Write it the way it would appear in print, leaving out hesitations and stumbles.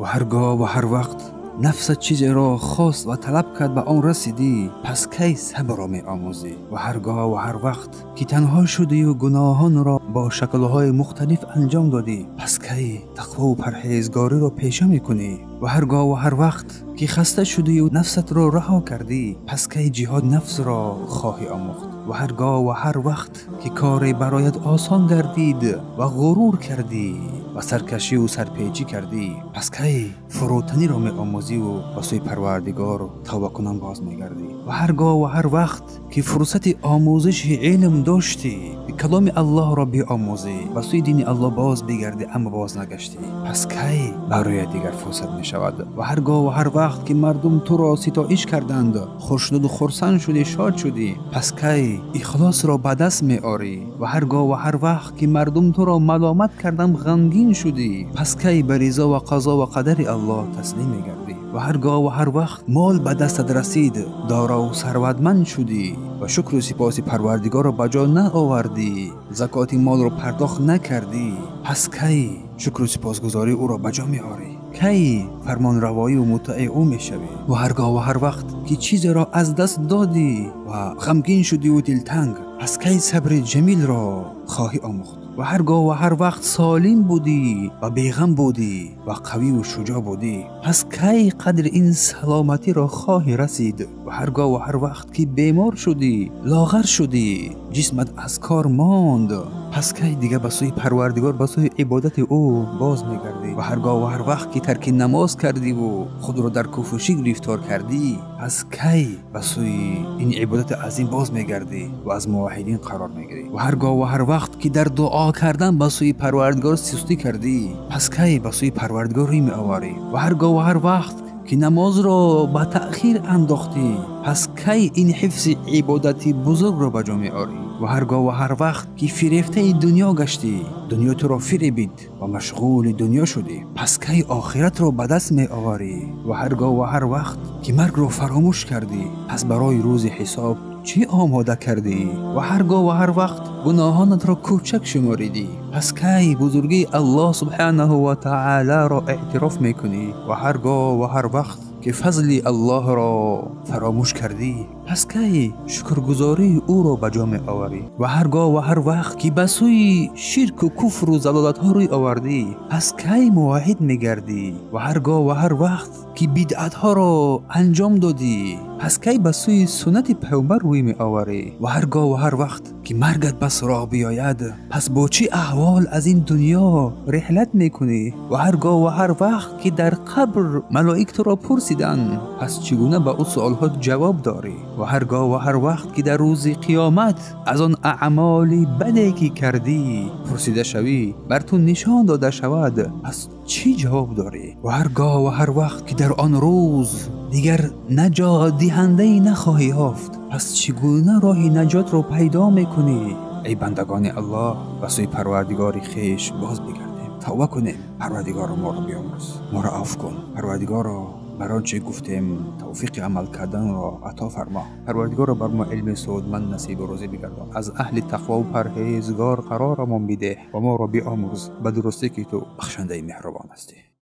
و هرگاه و هر وقت نفست چیزی را خواست و طلب کرد به آن رسیدی، پس کی صبر را می آموزی. و هرگاه و هر وقت که تنها شدی و گناهان را با شکل‌های مختلف انجام دادی، پس کی تقوا و پرهیزگاری را پیشه می کنی. و هرگاه و هر وقت که خسته شدی و نفست را رها کردی، پس کی جهاد نفس را خواهی آموخت. و هرگاه و هر وقت که کاری برایت آسان گردید و غرور کردی و سرکشی و سرپیچی کردی، پس کی فروتنی را می آموزی و به سوی پروردگار توبه کنان باز می گردی. و هرگاه و هر وقت که فرصت آموزش علم داشتی، کلام الله را بیاموزی و سوی دین الله باز بگردی اما باز نگشتی، پس کی برای دیگر فرصت می شود. و هرگاه و هر وقت که مردم تو را ستایش کردند، خوشنود و خرسند شدی، شاد شدی، پس کی اخلاص را به دست می آری. و هرگاه و هر وقت که مردم تو را ملامت کردند، غمگین شدی، پس کی به رضا و قضا و قدر الله تسلیم می گردی. و هرگاه و هر وقت مال به دستت رسید، دارا و ثروتمند شدی و شکر و سپاس پروردگار را به جا نآوردی، زکات مال را پرداخت نکردی، پس کی شکر و سپاسگزاری او را به جا می آوری؟ کی فرمان روایی و مطیع او می شوی؟ و هرگاه و هر وقت که چیزی را از دست دادی و غمگین شدی و دلتنگ، پس کی صبر جمیل را خواهی آموخت؟ و هرگاه و هر وقت سالم بودی و بیغم بودی و قوی و شجاع بودی، پس کی قدر این سلامتی را خواهی رسید؟ و هرگاه و هر وقت که بیمار شدی، لاغر شدی، جسمت از کار ماند، پس کی دیگه به سوی پروردگار، به سوی عبادت او باز میگردی؟ و هرگاه و هر وقت که ترک نماز کردی و خود را در کفر و شرک گرفتار کردی، پس کی به سوی این عبادت عظیم باز میگردی و از موحدین قرار میگیری؟ و هرگاه و هر وقت که در دعا کردن به سوی پروردگار سستی کردی، پس کی به سوی پروردگار روی می آوری؟ و هرگاه و هر وقت که نماز را به تأخیر انداختی، پس کی این حفظ عبادتی بزرگ را به جا می آوری؟ و هرگاه و هر وقت که فریفته دنیا گشتی، دنیا تو را فریبید و مشغول دنیا شدی، پس کی آخرت را به دست می آوری؟ و هرگاه و هر وقت که مرگ را فراموش کردی، پس برای روز حساب چی آماده کردی؟ و هرگاه و هر وقت گناهانت را کوچک شماریدی، پس کی بزرگی الله سبحانه و تعالی را اعتراف میکنی؟ و هرگاه و هر وقت که فضل الله را فراموش کردی، پس کی شکرگزاری او را به جا می آوری؟ و هرگاه و هر وقت که به سوی شرک و کفر و ضلالت ها روی آوردی، پس کی موحد می گردی؟ و هرگاه و هر وقت که بدعت ها را انجام دادی، پس کی به سوی سنت پیامبر روی می آوری؟ و هرگاه و هر وقت که مرگت به سراغ بیاید، پس با چی احوال از این دنیا رحلت می کنی؟ و هرگاه و هر وقت که در قبر ملائک تو را پرسیدن، پس چگونه به او سوالها جواب داری؟ و هرگاه و هر وقت که در روز قیامت از آن اعمال بدی که کردی پرسیده شوی، بر تو نشان داده شود، پس چی جواب داری؟ و هرگاه و هر وقت که در آن روز دیگر نجات دهنده نخواهی یافت، پس چگونه راه نجات را پیدا میکنی؟ ای بندگان الله، به سوی پروردگار خویش باز بگردیم، توبه کنیم. پروردگار ما را بیامرز، ما را عفو کن. پروردگار را بر آنچه گفتیم توفیق عمل کردن را عطا فرما. پروردگار را بر ما علم سودمند نصیب و روزی بگردان. از اهل تقوا و پرهیزگار قرارمان بده و ما را بیامرز، به درستی که تو بخشنده مهربان هستی.